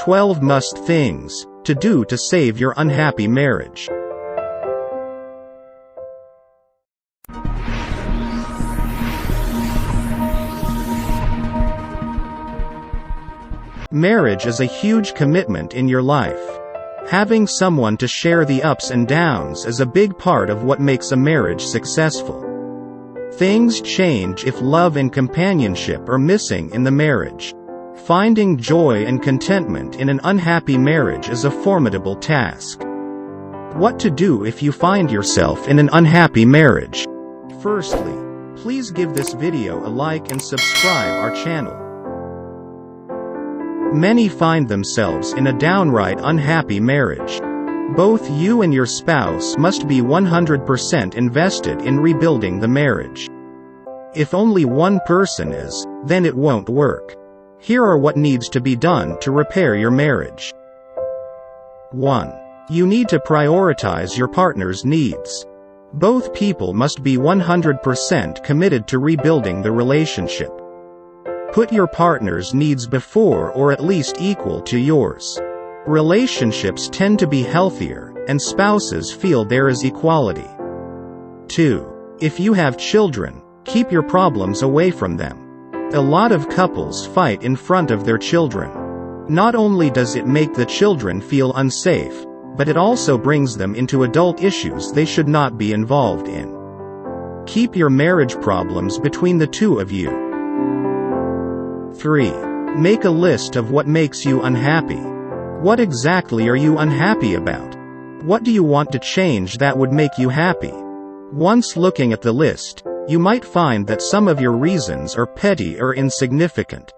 12 must things to do to save your unhappy marriage. Marriage is a huge commitment in your life. Having someone to share the ups and downs is a big part of what makes a marriage successful. Things change if love and companionship are missing in the marriage. Finding joy and contentment in an unhappy marriage is a formidable task. What to do if you find yourself in an unhappy marriage? Firstly, please give this video a like and subscribe our channel. Many find themselves in a downright unhappy marriage. Both you and your spouse must be 100% invested in rebuilding the marriage. If only one person is, then it won't work. Here are what needs to be done to repair your marriage. 1. You need to prioritize your partner's needs. Both people must be 100% committed to rebuilding the relationship. Put your partner's needs before or at least equal to yours. Relationships tend to be healthier, and spouses feel there is equality. 2. If you have children, keep your problems away from them. A lot of couples fight in front of their children. Not only does it make the children feel unsafe, but it also brings them into adult issues they should not be involved in. Keep your marriage problems between the two of you. 3. Make a list of what makes you unhappy. What exactly are you unhappy about? What do you want to change that would make you happy? Once looking at the list, you might find that some of your reasons are petty or insignificant.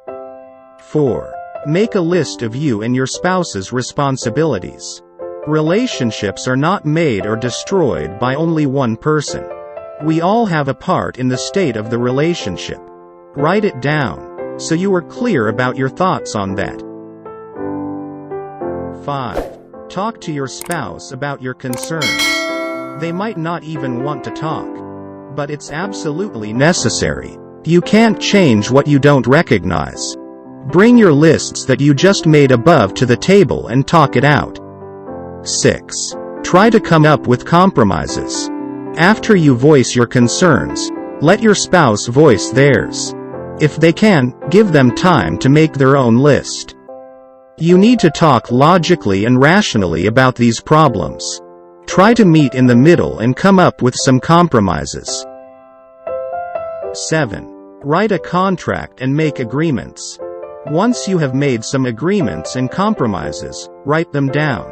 4. Make a list of you and your spouse's responsibilities. Relationships are not made or destroyed by only one person. We all have a part in the state of the relationship. Write it down, so you are clear about your thoughts on that. 5. Talk to your spouse about your concerns. They might not even want to talk, but it's absolutely necessary. You can't change what you don't recognize. Bring your lists that you just made above to the table and talk it out. 6. Try to come up with compromises. After you voice your concerns, let your spouse voice theirs. If they can, give them time to make their own list. You need to talk logically and rationally about these problems. Try to meet in the middle and come up with some compromises. 7. Write a contract and make agreements. Once you have made some agreements and compromises, write them down.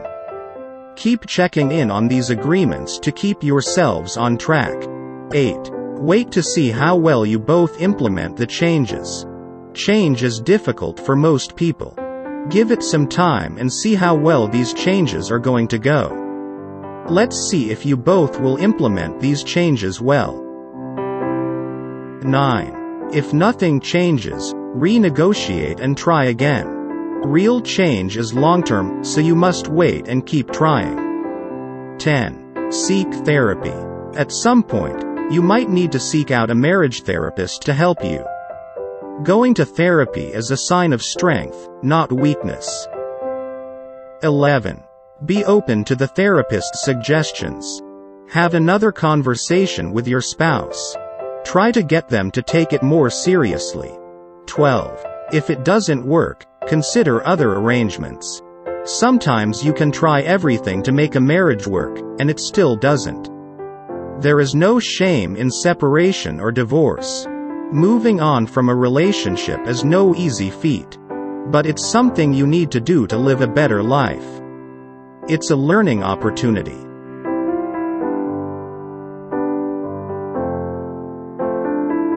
Keep checking in on these agreements to keep yourselves on track. 8. Wait to see how well you both implement the changes. Change is difficult for most people. Give it some time and see how well these changes are going to go. Let's see if you both will implement these changes well. 9. If nothing changes, renegotiate and try again. Real change is long-term, so you must wait and keep trying. 10. Seek therapy. At some point, you might need to seek out a marriage therapist to help you. Going to therapy is a sign of strength, not weakness. 11. Be open to the therapist's suggestions. Have another conversation with your spouse. Try to get them to take it more seriously. 12. If it doesn't work, consider other arrangements. Sometimes you can try everything to make a marriage work, and it still doesn't. There is no shame in separation or divorce. Moving on from a relationship is no easy feat. But it's something you need to do to live a better life. It's a learning opportunity.